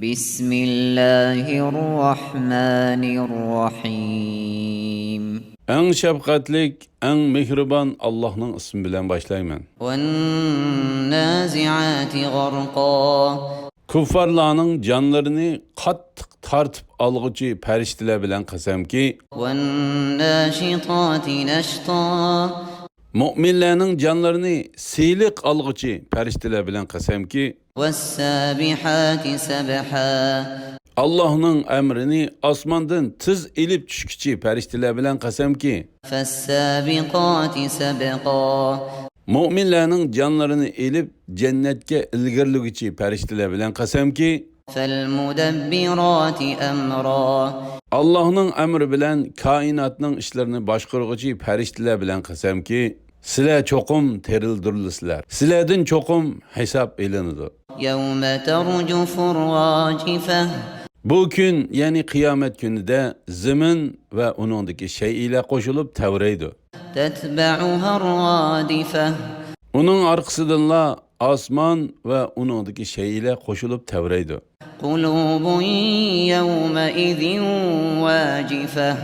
Bismillahirrahmanirrahim. En şefkatlik, en mihriban Allah'ın ismi bilen başlayman. Ven-nazi'ati gharqa. Kuffarlarning canlarını qattiq tartib alg'uchi farishtalar bilan qasamki, Ven-nashitati nashta. mu'minlarning canlarını siyliq alg'uchi farishtalar bilan qasamki, Ves-sabihati sabha. Allah'ın emrini osmondan tiz ilib tushkichi farishtalar bilan qasamki, Fes-sabiqati sabqa. mu'minlarning canlarını ilib jannatga ilgirlug'ichi farishtalar bilan qasamki, Fel-mudabbirati amra. Allah'ın emri bilan kainatning ishlarini boshqarg'uchi farishtalar bilan qasamki, sizlar cho'qim terildirilsizlar. Sizlardan cho'qim hisob elinadi. Yawma tarjufu-r-rajifah. Bu gün, yani kıyamet günüde zemin ve onundaki şeyler qo'shilib tavraydi. Tetba'uha-r-radifah. Onun arkasıdanla osmon ve onundaki şeyler qo'shilib tavraydi. Qulubun yawma-idhin wajifah.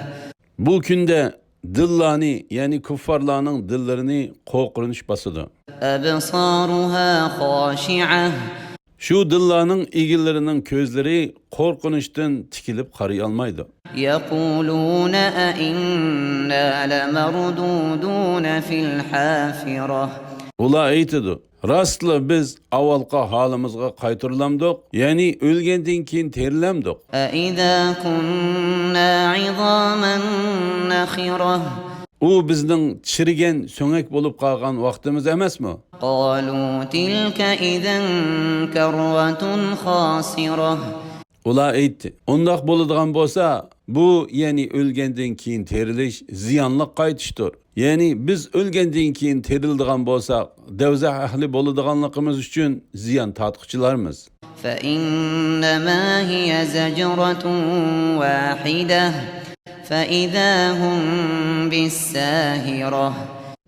Bu günde dillarni, yani kuffarlarning dillarini qo'rqinish bosadi. Absaruha khashi'ah. Şu dillarning egillarının ko'zlari qo'rqinishdan tikilib qaray olmaydi. Yaquluna a-inna lamarduduna fil-hafirah. Ular aytadi, rastla biz avvalgi holimizga qaytarilamdik, ya'ni o'lgandan keyin terilamdik. A-idha kunna 'idhaman nakhirah. U bizning chirigan so'ngak bo'lib qolgan vaqtimiz emasmi? Qalu tilka idhan karratun khasirah. Ular aytdi, undaq bo'ladigan bo'lsa, bu ya'ni o'lgandan keyin terilish ziyonli qaytishdir. Ya'ni biz o'lgandan keyin teriladigan bo'lsak, davzah ahli bo'ladiganligimiz uchun ziyon tortquchilarmiz. Fa innama hiya zajratun wahidah. Fa idahum bis-sahirah.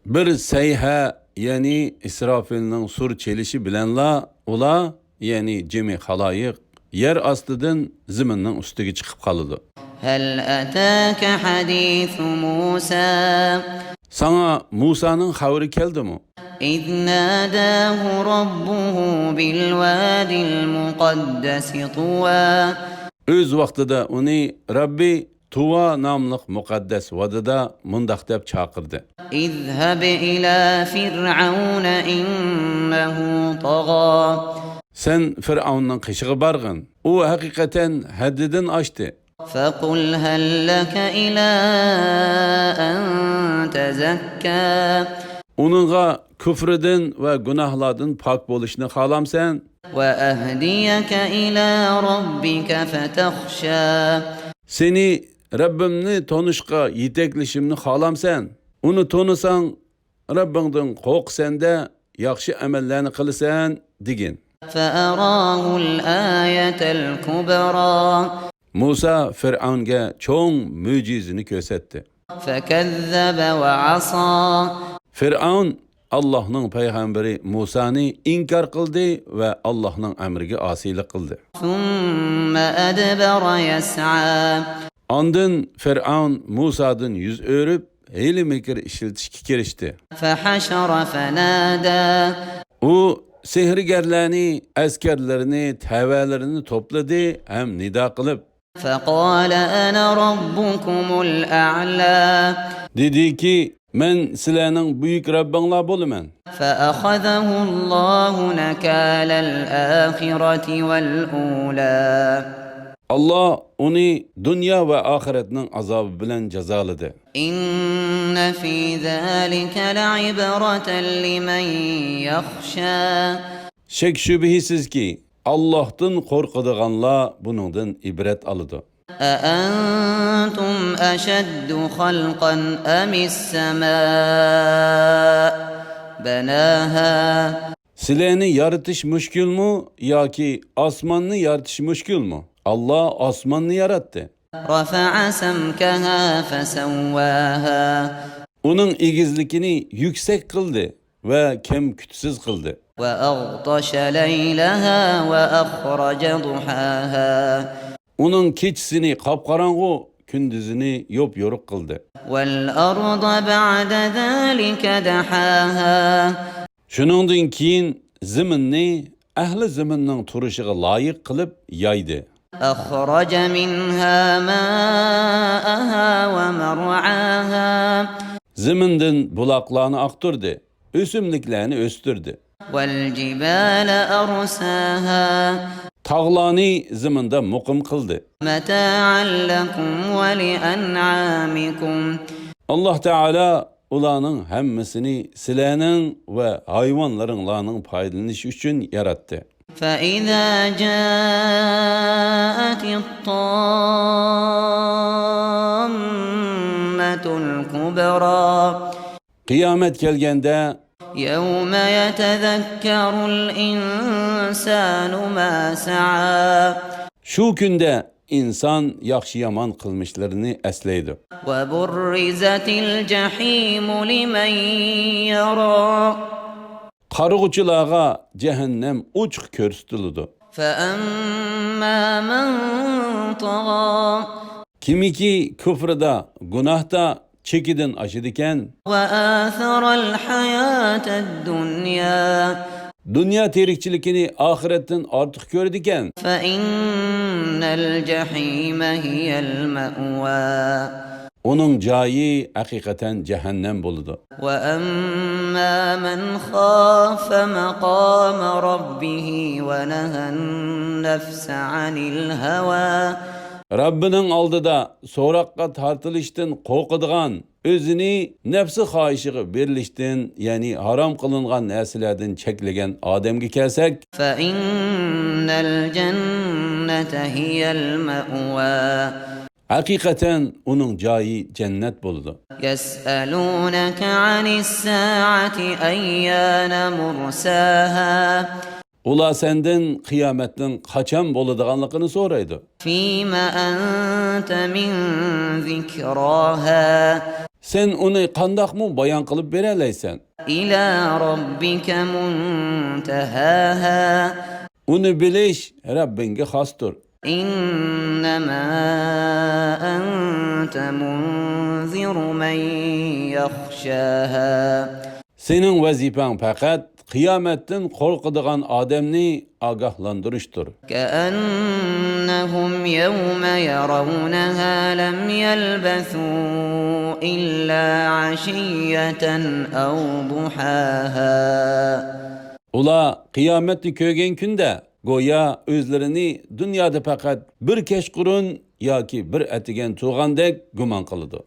Bir sayha, ya'ni İsrafilning sur çelişi bilenla ular, ya'ni jami xaloyiq yer ostidan zaminning ustiga chiqib qoladi. Hal ataka hadithu Musa. Sana Musa'nın xabari keldimi? إذ ناداه ربه بالوادي المقدس طوى. Öz vaqtida uni Rabbi Tuva namlıq muqaddas vadada mundaq deb chaqirdi. اذهب إلى فرعون إنه طغى. Sen Firavunning qishig'i barg'in. U haqiqatan haddidan oshdi. فقل هل لك إلى أن تزكى. Onunğa küfreden ve günahlardan pak bo'lishni xohlamsan, وأهديك إلى ربك فتخشى. seni Rabbimni tonishga yetaklishimni xohlamsan, uni tonisan, Rabbingdan qo'rqsanda, yaxshi amallarni qilasan degin. فأراه الآية الكبرى. Musa Fir'aunga cho'ng mo'jizani ko'rsatdi. فكذب وعصى. Fir'aun Allah'ın peygamberi Musa'ni inkar qildi ve Allah'ın emriga osiylik qildi. ثم أدبر يسعى. Ondan Fir'aun Musa'dan yüz örüp hiyli mikir işiltishga kirishdi. فحشر فنادى. U sehrgarlarni, askarlarini, tavalarini topladı hem nida qilib فقال أنا ربكم الأعلى. dedi ki, men sizlarning buyuk Rabbinglar bo'laman. فأخذه الله نكال الآخرة والأولى. Allah onu dünya ve ahiretning azabı bilan jazoladı. إن في ذلك لعبرة لمن يخشى. Şek şübhisiz ki Allah'tan qorqadiganlar buningdan ibret alıdı. أأنتم أشد خلقا أم السماء بناها. Sizlarni yaratish mushkulmi yoki osmonni yaratish mushkulmi? Allah osmonni yaratdi. رفع سمكها فسواها. Onun egizlikini yüksek kıldı ve kem kütsiz kıldı. وأغطش ليلها وأخرج ضحاها Onun keçisini kapkaranğı, gündüzünü yopyoruk kıldı. والأرض بعد ذلك دحاها Şunundan keyin ziminni ahli ziminning turishiga loyiq qilib yaydi. أخرج منها ماءها ومرعاها Zimindan buloqlarni aqtirdi, o'simliklarni o'stirdi. والجبال أرساها Tog'larni ziminda muqim qildi. متاعا لكم ولأنعامكم Alloh taolo ularning hammasini sizlarning va hayvonlaringlarning foydalanishi uchun yaratdi. فإذا جاءت الطامة الكبرى Qiyomat kelganda يوم يتذكر الإنسان ما سعى shu kunda inson yaxshi yomon qilmishlarini eslaydi. وبرزت الجحيم لمن يرى Qarg'uchilarga jahannam ochiq ko'rsatiladi. فأما من طغى Kimiki kufrida, gunohda chekidan oshadigan, وآثر الحياة الدنيا dunyo tirikchiligini oxiratdan ortiq ko'radigan, فإن الجحيم هي المأوى uning joyi haqiqatan jahannam bo'ladi. وأما من خاف مقام ربه ونهى النفس عن الهوى Rabbining oldida so'roqqa tortilishdan qo'rqadigan, o'zini nafsi xohishiga berilishdan, ya'ni harom qilingan narsalardan cheklagan odamga kelsak, فإن الجنة هي المأوى haqiqatan uning joyi jannat bo'ladi. يسألونك عن الساعة أيان مرساها Ular senden qiyomatning qachon bo'ladiganligini so'raydi. فيما أنت من ذكراها Sen uni qandoqmi bayon qilib beralaysan? إلى ربك منتهاها Uni bilish Rabbingga xosdir. إنما أنت منذر من يخشاها Sening vazifang faqat qiyomatdan qo'rqadigan odamni ogohlantirishdir. كأنهم يوم يرونها لم يلبثوا إلا عشية أو ضحاها Ular qiyomatni ko'rgan kunda go'yo o'zlarini dunyoda faqat bir kechqurun yoki bir atigan tug'andek gumon qiladi.